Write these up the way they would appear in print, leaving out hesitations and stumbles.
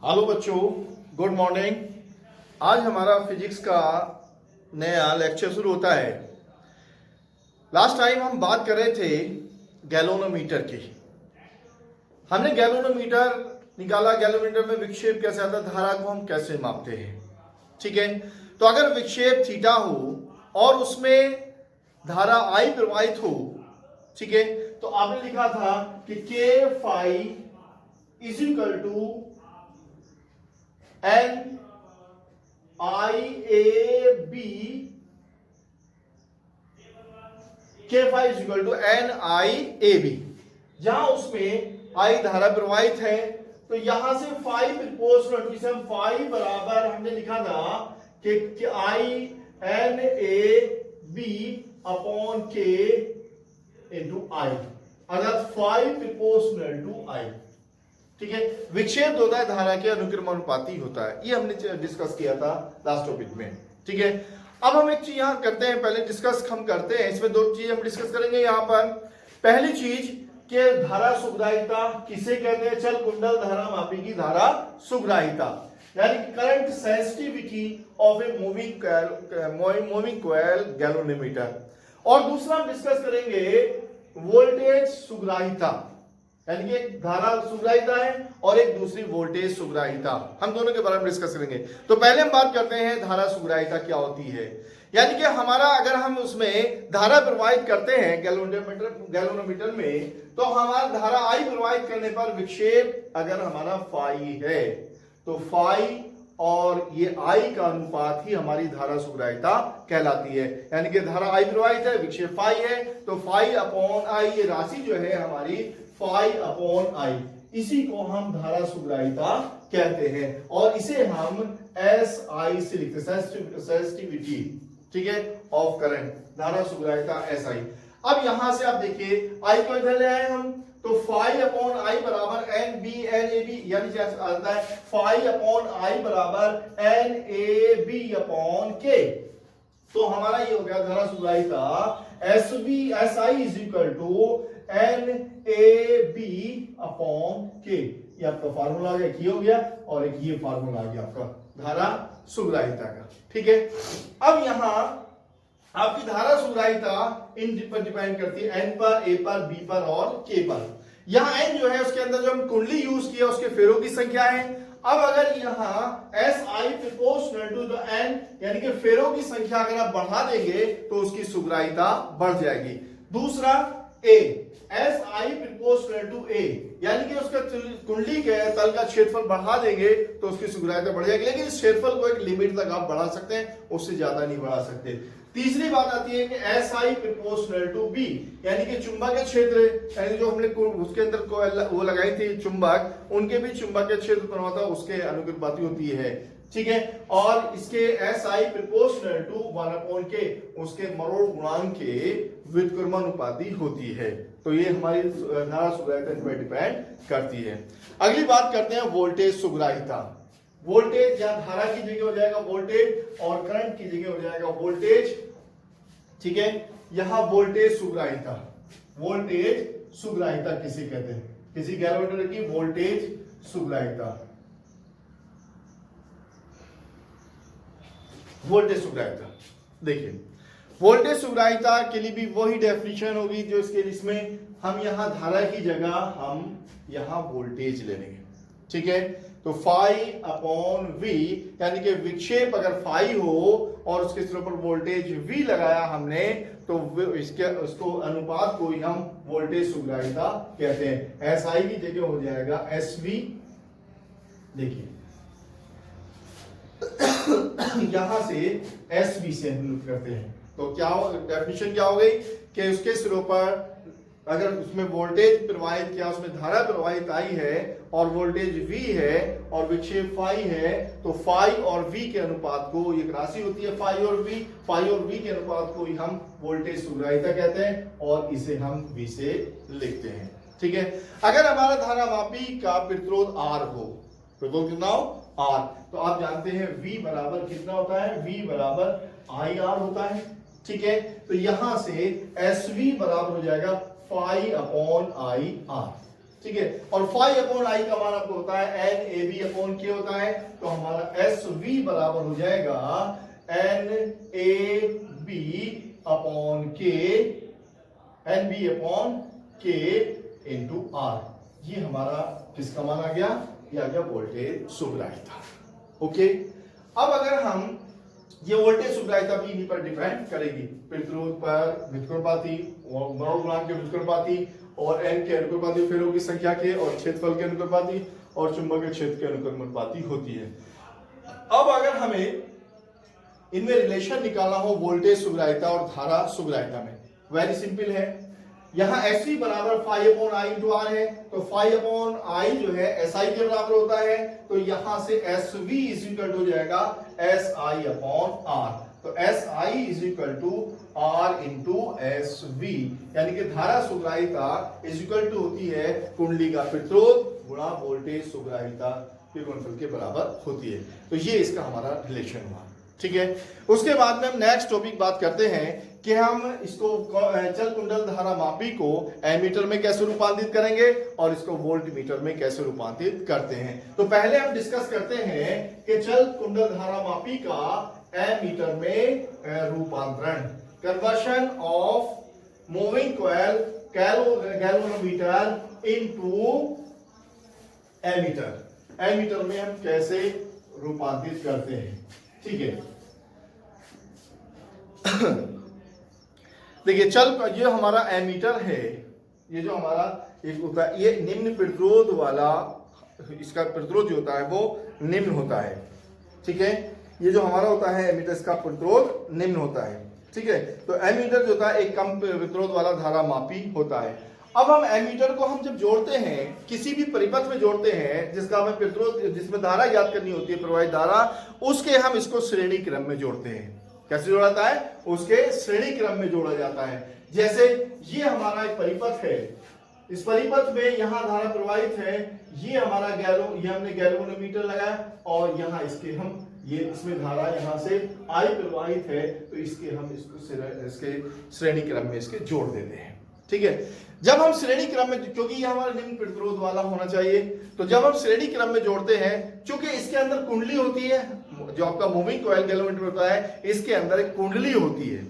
Hello बच्चों, good morning. आज हमारा फिजिक्स का नया लेक्चर शुरू होता है। लास्ट टाइम हम बात कर रहे थे गैल्वेनोमीटर की। हमने गैल्वेनोमीटर निकाला, गैल्वेनोमीटर में विक्षेप कैसे आता है, धारा को हम कैसे मापते हैं। ठीक है, तो अगर विक्षेप थीटा हो और उसमें धारा आई प्रवाहित हो, ठीक है, तो आपने लिखा था कि K phi is equal to N I A B, K phi is equal to N I A B. जहां उसमें आई धारा प्रवाहित है तो यहां से फाई प्रोपोर्शनल टू, हम फाई बराबर हमने लिखा था कि I N A B upon K into I, अर्थात फाई प्रोपोर्शनल टू आई। ठीक है, विक्षेप होता है धारा के अनुक्रमानुपाती होता है, ये हमने डिस्कस किया था लास्ट टॉपिक में। ठीक है, अब हम एक चीज यहां करते हैं, पहले डिस्कस हम करते हैं, इसमें दो चीज हम डिस्कस करेंगे यहां पर। पहली चीज के धारा सुग्राहिता किसे कहते हैं, चल कुंडल धारा मापी की धारा सुग्राहिता, यानी current sensitivity of a moving coil galvanometer. और दूसरा हम डिस्कस करेंगे वोल्टेज सुग्राहिता, यानी कि एक धारा सुग्राहिता है और एक दूसरी वोल्टेज सुग्राहिता, हम दोनों के बारे में डिस्कस करेंगे। तो पहले हम बात करते हैं धारा सुग्राहिता क्या होती है। यानी कि हमारा अगर हम उसमें धारा प्रवाहित करते हैं गैल्वेनोमीटर में, तो हमारा धारा आई प्रवाहित करने पर विक्षेप अगर हमारा फाई है तो फाई और ये आई का अनुपात ही हमारी धारा सुग्राहिता कहलाती है। यानी कि धारा आई प्रवाहित है, विक्षेप फाई है, तो फाई अपॉन आई ये राशि जो है हमारी फाई अपॉन आई, इसी को हम धारा सुग्राहिता कहते हैं और इसे हम एस आई से लिखते हैं, सेंसिटिविटी, ठीक है, ऑफ करंट, धारा सुग्राहिता एस आई। अब यहां से आप देखिए आई को इधर ले आए हम, तो फाई अपॉन आई बराबर N B N A B, यानी जैसे आता है फाई अपॉन आई बराबर एन ए बी अपॉन के। तो हमारा ये हो गया धारा सुग्राहिता S B S I is equal to N A B upon K. ये आपका फार्मूला आ गया, ये हो गया, और एक ये फार्मूला आ गया आपका धारा सुग्राहिता का। ठीक है, अब यहां आपकी धारा सुग्राहिता इन पर डिपेंड करती है, एन पर, ए पर, बी पर और के पर। यहां एन जो है उसके अंदर जो हम कुंडली यूज किया उसके फेरों की संख्या है। अब अगर यहां S I proportional to the N, यानी कि फेरों की संख्या अगर आप बढ़ा देंगे तो उसकी सुग्राहिता बढ़ जाएगी। दूसरा ए, एस आई प्रोपोर्शनल टू ए, यानी कि उसका कुंडली के तल का क्षेत्रफल बढ़ा देंगे तो उसकी सुग्राहिता बढ़ जाएगी, लेकिन इस क्षेत्रफल को एक लिमिट तक आप बढ़ा सकते हैं, उससे ज्यादा नहीं बढ़ा सकते। तीसरी बात आती है कि S I proportional to B, यानी कि चुंबकीय क्षेत्र, यानी जो हमने उसके अंदर वो लगाई थी चुंबक, उनके भी चुंबकीय क्षेत्र पर होता है, उसके अनुपाती होती है। ठीक है, और इसके S I proportional to 1/k, उसके मरोड़ गुणांक के व्युत्क्रमानुपाती होती है। तो ये हमारी धारा सुग्राहिता पर डिपेंड करती है। अगली बात करते हैं वोल्टेज सुग्राहिता। वोल्टेज या धारा की जगह हो जाएगा वोल्टेज और करंट की जगह हो जाएगा वोल्टेज। ठीक है, यहां वोल्टेज सुग्राहिता, वोल्टेज सुग्राहिता किसे कहते हैं, किसी गैल्वेनोमीटर की वोल्टेज सुग्राहिता, वोल्टेज सुग्राहिता। देखिए वोल्टेज सुग्राहिता के लिए भी वही डेफिनेशन होगी जो इसमें हम यहां धारा की जगह हम यहां वोल्टेज ले लेंगे। ठीक है, तो फाई अपॉन वी, यानी कि विक्षेप अगर फाई हो और उसके सिरे पर वोल्टेज वी लगाया हमने, तो उसको अनुपात को ही हम वोल्टेज सुग्राहिता कहते हैं। एस आई की जगह हो जाएगा एस वी। देखिए यहां से एस वी से हम करते हैं, तो क्या डेफिनेशन क्या हो गई कि उसके सिरों पर अगर उसमें वोल्टेज प्रवाहित किया, उसमें धारा प्रवाहित आई है और वोल्टेज V है और विक्षेप फाई है, तो फाई और V के अनुपात को, एक राशि होती है फाई और V के अनुपात को ही हम वोल्टेज सुग्राहिता कहते हैं और इसे हम V से लिखते हैं। ठीक है, अगर हमारा धारा मापी का प्रतिरोध R हो, प्रतिरोध कितना हो R, तो आप जानते हैं V बराबर कितना होता है, V बराबर IR होता है। ठीक है, तो यहां से SV बराबर हो जाएगा फाई अपॉन आई आर। ठीक है। और फाई अपॉन आई का मान आपको होता है एन ए बी अपॉन के होता है, तो हमारा एस वी बराबर हो जाएगा एन ए बी अपॉन के, N B upon K into are. ये हमारा किसका मान आ गया, ये आ गया वोल्टेज सुग्राह्यता। ओके, अब अगर हम ये वोल्टेज सुग्राह्यता भी इन्हीं पर डिपेंड करेगी, प्रतिरोध पर व्युत्क्रमपाती और गुणा गुणांक के व्युत्क्रमपाती और एन के अनुक्रमपाती फेरों की संख्या के और क्षेत्रफल के अनुक्रमपाती और चुंबकीय क्षेत्र के अनुक्रमपाती होती है। अब अगर हमें इनमें रिलेशन निकालना हो वोल्टेज सुग्राह्यता और धारा सुग्राह्यता में, वेरी सिंपल है। यहां एस वी बराबर phi upon I into R है, तो फाई अपॉन आई जो है एस आई के बराबर होता है, तो यहां से S V is equal to हो जाएगा एस आई अपॉन आर। तो S I is equal to R into S V, यानी कि धारा सुग्राह्यता इज इक्वल टू होती है कुंडली का प्रतिरोध गुणा वोल्टेज सुग्राह्यता के गुणनफल के बराबर होती है। तो ये इसका हमारा रिलेशन हुआ, ठीक है। उसके बाद में हम नेक्स्ट टॉपिक बात करते हैं कि हम इसको चल कुंडल धारा मापी को एमीटर में कैसे रूपांतरित करेंगे और इसको वोल्ट मीटर में कैसे रूपांतरित करते हैं। तो पहले हम डिस्कस करते हैं कि चल कुंडल धारा मापी का एमीटर में रूपांतरण, conversion of moving coil galvanometer into ammeter. Ammeter में हम कैसे रूपांतरित करते हैं, ठीक है। देखिए चल, ये हमारा एमीटर है, ये जो हमारा एक होता है ये निम्न प्रतिरोध वाला, इसका प्रतिरोध जो होता है वो निम्न होता है, ठीक है। ये जो हमारा होता है एमीटर, इसका प्रतिरोध निम्न होता है, ठीक है। तो एमीटर जो होता है एक कम प्रतिरोध वाला धारा मापी होता है। अब हम एमीटर को हम जब जोड़ते हैं, किसी भी परिपथ में जोड़ते हैं जिसका हमें प्रतिरोध, जिसमें धारा ज्ञात करनी होती है, प्रवाहित धारा, उसके हम इसको श्रेणी क्रम में जोड़ते हैं। कैसे जोड़ा जाता है, उसके श्रेणी क्रम में जोड़ा जाता है। जैसे ये हमारा एक परिपथ है, इस परिपथ में यहां धारा प्रवाहित है, ये हमारा ये हमने गैल्वेनोमीटर लगाया और यहाँ इसके हम ये इसमें धारा यहाँ से आई प्रवाहित है, तो इसके हम इसके श्रेणी क्रम में इसके जोड़ देते हैं, ठीक है। जब हम श्रेणी क्रम में, क्योंकि ये हमारा निम्न प्रतिरोध वाला होना चाहिए, तो जब हम श्रेणी क्रम में जोड़ते हैं, चूंकि इसके अंदर कुंडली होती है, जो आपका मूविंग कॉइल गैल्वेनोमीटर होता है, इसके अंदर एक कुंडली होती है,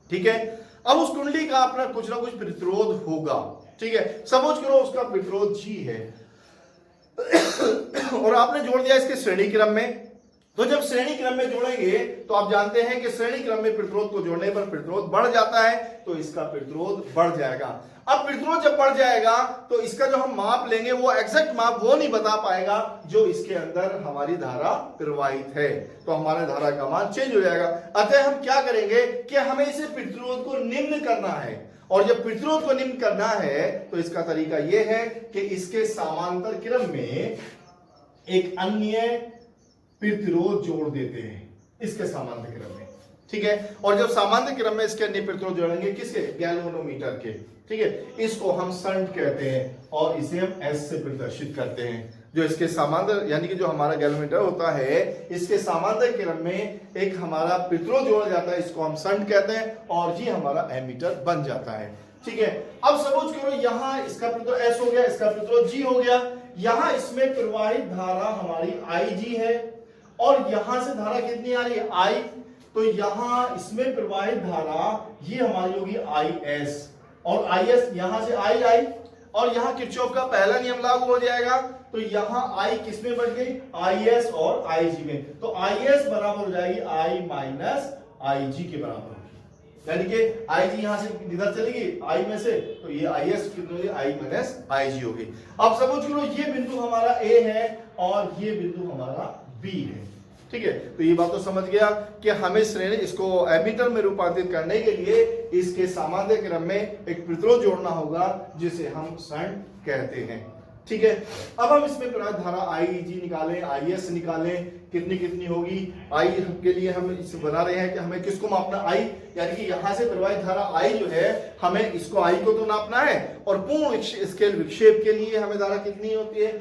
ठीक है। अब उस कुंडली का अपना कुछ ना कुछ प्रतिरोध होगा, ठीक है। सपोज करो उसका प्रतिरोध G है और आपने जोड़ दिया इसके श्रेणी क्रम में। तो जब श्रेणी क्रम में जोड़ेंगे तो आप जानते हैं कि श्रेणी क्रम में प्रतिरोध को जोड़ने पर प्रतिरोध बढ़ जाता है, तो इसका प्रतिरोध बढ़ जाएगा। अब प्रतिरोध जब बढ़ जाएगा तो इसका जो हम माप लेंगे वो एग्जैक्ट माप वो नहीं बता पाएगा जो इसके अंदर हमारी धारा प्रवाहित है, तो हमारे धारा का मान चेंज हो जाएगा। अतः हम क्या करेंगे कि हमें इसे प्रतिरोध को निम्न करना है, और जब प्रतिरोध को निम्न करना है तो इसका तरीका यह है कि इसके समांतर क्रम में एक अन्य प्रतिरोध जोड़ देते हैं इसके समांतर क्रम में, ठीक है। और जब समांतर क्रम में इसके अन्य प्रतिरोध जोड़ेंगे, किसके, गैल्वेनोमीटर के, ठीक है, इसको हम शंट कहते हैं और इसे हम एस से प्रदर्शित करते हैं। जो इसके समांतर, यानी कि जो हमारा गैल्वेनोमीटर होता है, इसके समांतर क्रम में एक हमारा प्रतिरोध जोड़ा जाता है, इसको हम शंट कहते हैं और ये हमारा एमीटर बन जाता है, ठीक है। अब सपोज करो यहाँ इसका प्रतिरोध एस हो गया, इसका प्रतिरोध जी हो गया, यहाँ इसमें प्रवाहित धारा हमारी आई जी है और यहां से धारा कितनी आ रही है, आई, तो यहां इसमें प्रवाहित धारा ये हमारी होगी आई एस, और आई एस यहां से आई आई, और यहां किरचॉफ का पहला नियम लागू हो जाएगा, तो यहां आई किस में बढ़ गई, आई एस और आई जी में, तो आई एस बराबर हो जाएगी आई माइनस आई जी के बराबर होगी, यानी कि आई जी यहां से इधर चलेगी आई में से, तो ये आई एस कितनी होगी, आई माइनस आई जी होगी। अब सपोज करो ये बिंदु हमारा ए है और ये बिंदु हमारा बी है, ठीक है। तो ये बात तो समझ गया कि हमें श्रेणी, इसको एमीटर में रूपांतरित करने के लिए इसके समांतर क्रम में एक प्रतिरोध जोड़ना होगा जिसे हम शंट कहते हैं, ठीक है। अब हम इसमें प्रवाहित धारा आई जी निकालें, आई एस निकालें, कितनी कितनी होगी। आई के लिए हम इसे बना रहे हैं कि हमें किसको मापना, आई, यानी कि यहां से प्रवाहित धारा आई जो है, हमें इसको आई को तो नापना है, और पूर्ण स्केल विक्षेप के लिए हमें धारा कितनी होती है,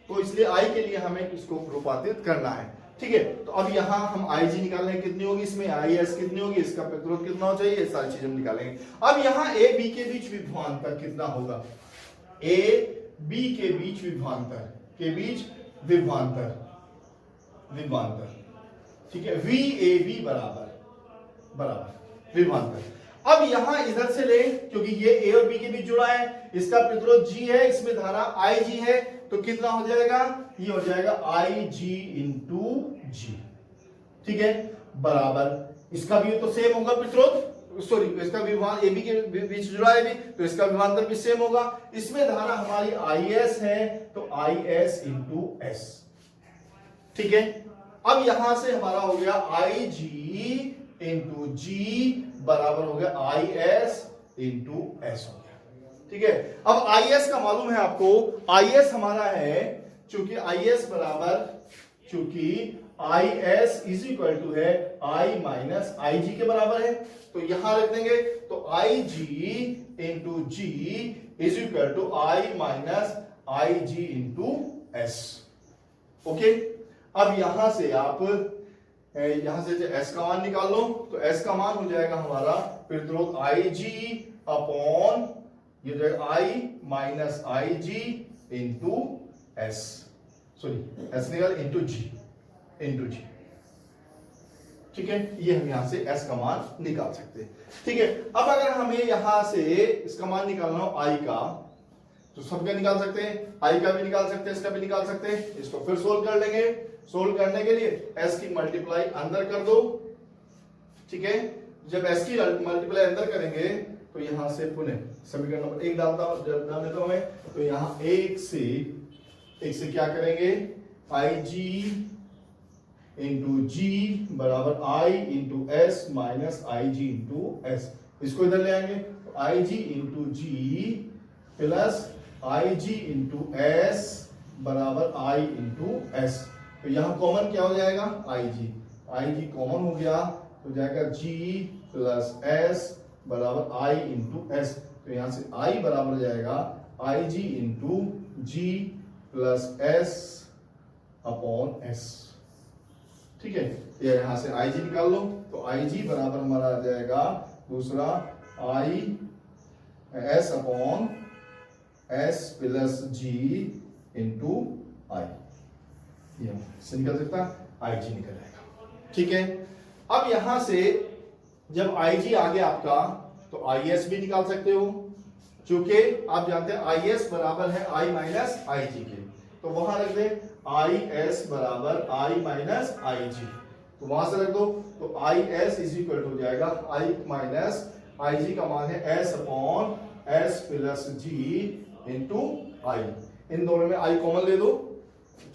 तो इसलिए आई के लिए हमें इसको रूपांतरित करना है, ठीक है। तो अब यहां हम आई जी निकालने कितनी होगी, इसमें आई एस कितनी होगी, इसका प्रतिरोध कितना होना चाहिए, ये सारी चीजें हम निकालेंगे। अब यहां ए बी के बीच विभवांतर कितना होगा, ए बी के बीच विभवांतर, के बीच विभवांतर, विभवांतर, ठीक है, वी ए बी बराबर विभवांतर। अब यहां इधर से ले, क्योंकि ये ए और बी के बीच जुड़ा है, इसका प्रतिरोध जी है, इसमें धारा आई जी है, तो कितना हो जाएगा, ये हो जाएगा आई जी इंटू जी, ठीक है, बराबर इसका भी तो सेम होगा प्रतिरोध, सॉरी इसका विभवान ए बी के बीच जुड़ा है भी, तो इसका विभवांतर भी सेम होगा। इसमें धारा हमारी आई एस है, तो आई एस इंटू एस, ठीक है। अब यहां से हमारा हो गया आई जी इंटू जी बराबर हो गया आई एस इंटू एस हो गया, ठीक है। अब आई एस का मालूम है आपको, आई एस हमारा है, चूंकि आई एस बराबर, चूंकि I S is equal to है आई माइनस आई जी के बराबर है, तो यहां रख देंगे, तो I G into G is equal to I minus I G into S, okay. अब यहां से आप यहां से एस का मान निकाल लो, तो एस का मान हो जाएगा हमारा प्रतिरोध आई जी अपॉन ये जो है I minus I G into S, sorry S निकाल इंटू जी, ठीक है। ये हम यहां से एस का मान निकाल सकते हैं, ठीक है। अब अगर हमें यहां से इसका मान निकालना हो आई का, तो सबका निकाल सकते हैं, आई का भी निकाल सकते हैं, इसका भी निकाल सकते हैं। इसको फिर सोल्व कर लेंगे। सोल्व करने के लिए एस की मल्टीप्लाई अंदर कर दो, ठीक है। जब एस की मल्टीप्लाई अंदर करेंगे तो यहां से पुनः समीकरण नंबर 1 डाल देता हूं मैं, तो यहां एक से क्या करेंगे, आई जी इंटू जी बराबर आई into S minus I G into S, इसको इधर ले आएंगे, तो I G into ji plus I G into S बराबर आई इंटू एस, तो यहां कॉमन क्या हो जाएगा, आई जी कॉमन हो गया, तो जाएगा जी प्लस एस बराबर आई इंटू एस, तो यहां से आई बराबर हो जाएगा आई जी इंटू जी प्लस एस अपॉन एस, ठीक है। ये यहां से आई जी निकाल लो, तो आई जी बराबर हमारा आ जाएगा दूसरा I S upon S plus G into I, ये से निकल सकता, आई जी निकल जाएगा, ठीक है। अब यहां से जब आई जी आ गया आपका, तो आई एस भी निकाल सकते हो, क्योंकि आप जानते हैं आई एस बराबर है आई माइनस आई जी के, तो वहां रख दे आई एस बराबर आई माइनस आई जी, तो वहां से रख दो, तो आई एस इज इक्वल हो जाएगा आई माइनस आई जी का मान है S upon S plus G into आई, इन दोनों में आई कॉमन ले दो,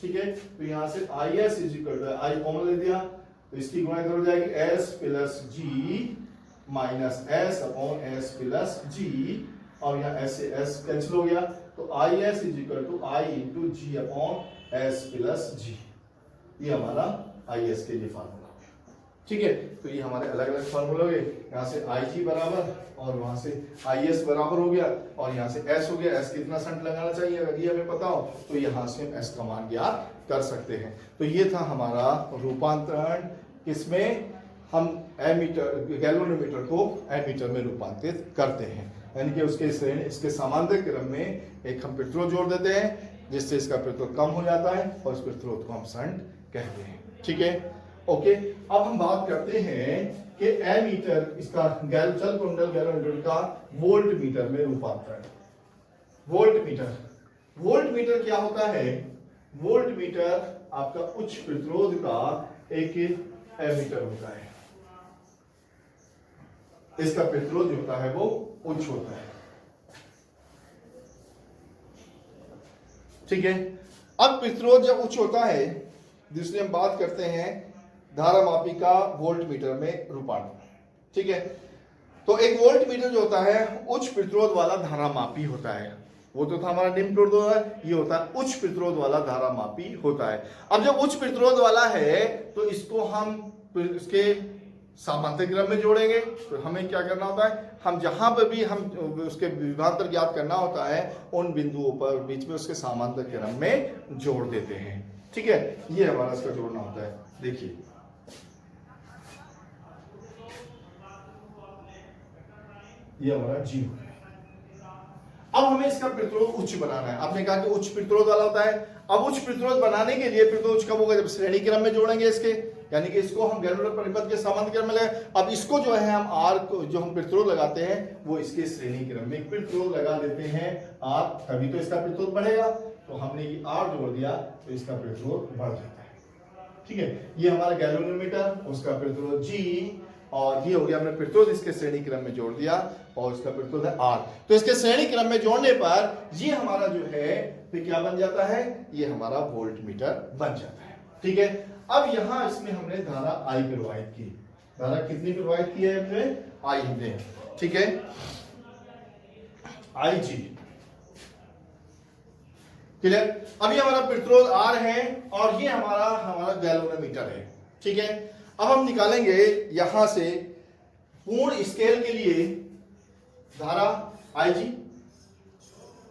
ठीक है। तो यहां से I S is equal to I common ले दिया, तो इसकी गुणा इधर हो जाएगी S plus G minus S upon S plus G, और यहाँ एस से एस कैंसिल हो गया, तो I S is equal to I into G upon S plus G, ये हमारा आई एस के लिए फार्मूला हो गया, ठीक है। तो ये हमारे अलग अलग फार्मूला हो गए, यहाँ से आई जी बराबर और वहां से आई एस बराबर हो गया, और यहाँ से एस हो गया, एस कितना संट लगाना चाहिए अगर ये हमें पता हो, तो यहाँ से हम एस का मान ज्ञात कर सकते हैं। तो ये था हमारा रूपांतरण, किसमें हम एमीटर गैल्वेनोमीटर को एमीटर में रूपांतरित करते हैं, यानी कि उसके इसके समांतर क्रम में एक हम प्रतिरोध जोड़ देते हैं, जिससे इसका प्रतिरोध कम हो जाता है, और इस प्रतिरोध को हम संट कहते हैं, ठीक है, ओके। अब हम बात करते हैं कि एमीटर, इसका चल कुंडल गैल्वेनोमीटर का वोल्ट मीटर में रूपांतरण। वोल्ट मीटर क्या होता है, वोल्ट मीटर आपका उच्च प्रतिरोध का एक एमीटर होता है, इसका प्रतिरोध जो होता है वो उच्च होता है, ठीक है। अब प्रतिरोध जब उच्च होता है, जिसमें हम बात करते हैं धारामापी का वोल्ट मीटर में रूपांतरण, ठीक है। तो एक वोल्ट मीटर जो होता है उच्च प्रतिरोध वाला धारामापी होता है, वो तो था हमारा निम्न प्रतिरोध, ये होता है उच्च प्रतिरोध वाला धारामापी होता है। अब जब उच्च प्रतिरोध वाला है, तो इसको हम इसके समांतर क्रम में जोड़ेंगे, तो हमें क्या करना होता है, हम जहां पर भी हम उसके विभवांतर ज्ञात करना होता है, उन बिंदुओं पर बीच में उसके समांतर क्रम में जोड़ देते हैं, ठीक है। ये हमारा इसका जोड़ना होता है, देखिए ये हमारा जी हो गया। अब हमें इसका प्रतिरोध उच्च बनाना है। आपने कहा कि उच्च प्रतिरोध वाला होता है। अब उच्च प्रतिरोध बनाने के लिए प्रतिरोध उच्च कब होगा, जब श्रेणी क्रम में जोड़ेंगे इसके, यानी कि इसको हम गैलोलर परिपथ के समांतर क्रम में लगे। अब इसको जो है हम आर को जो हम प्रतिरोध लगाते हैं वो इसके श्रेणी क्रम में प्रतिरोध लगा देते हैं आर, तभी तो इसका प्रतिरोध बढ़ेगा। तो हमने ये आर जोड़ दिया तो इसका प्रतिरोध बढ़ जाता है। ठीक है, ये हमारा गैलोरीमीटर, उसका प्रतिरोध जी, और ये हो गया हमने प्रतिरोध इसके श्रेणी क्रम में जोड़ दिया और इसका प्रतिरोध है आर। तो इसके श्रेणी क्रम में जोड़ने पर ये हमारा जो है फिर क्या बन जाता है, ये हमारा वोल्टमीटर बन जाता है। ठीक है, अब यहां इसमें हमने धारा आई प्रवाहित की। धारा कितनी प्रवाहित की है हमने, आई हमने, ठीक है, आई जी। क्लियर। अब ये हमारा प्रतिरोध आर है और ये हमारा गैलोरीमीटर है। ठीक है, अब हम निकालेंगे यहां से पूर्ण स्केल के लिए धारा आई जी,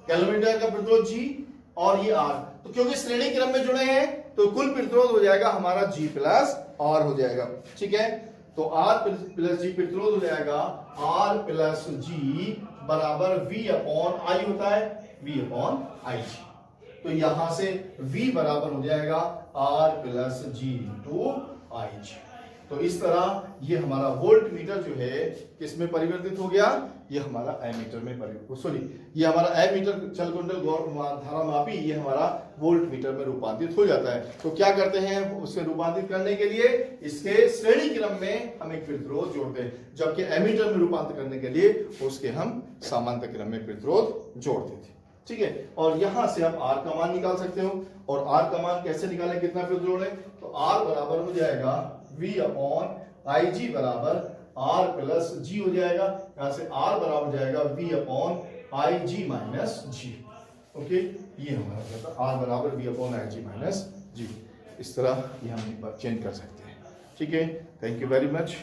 गैलोरीमीटर का प्रतिरोध जी और ये आर। तो क्योंकि श्रेणी क्रम में जुड़े हैं तो कुल प्रतिरोध हो जाएगा हमारा जी प्लस आर हो जाएगा। ठीक है, तो आर प्लस जी प्रतिरोध हो जाएगा आर प्लस जी बराबर वी अपॉन आई होता है, वी अपॉन आई जी। तो यहां से V बराबर हो जाएगा R प्लस जी इंटू आई जी। तो इस तरह ये हमारा वोल्ट मीटर जो है किसमें परिवर्तित हो गया, ये हमारा एमीटर में ये हमारा एमीटर चल कुंडल धारा मापी, ये हमारा वोल्ट मीटर में रूपांतरित हो जाता है। तो क्या करते हैं, उसे रूपांतरित करने के लिए इसके श्रेणी क्रम में हम एक प्रतिरोध जोड़ते हैं, जबकि एमीटर में रूपांतरित करने के लिए उसके हम समांतर क्रम में प्रतिरोध जोड़ते थे। ठीक है, और यहां से आप R का मान निकाल सकते हो। और R का मान कैसे निकालें, कितना प्रतिरोध है, तो R बराबर हो जाएगा V अपॉन आई जी बराबर R प्लस जी हो जाएगा। यहां से R बराबर हो जाएगा V upon I G minus G. Okay, ये हमारा R बराबर V upon I G minus G. इस तरह ये हम चेंज कर सकते हैं। ठीक है, थैंक यू वेरी मच।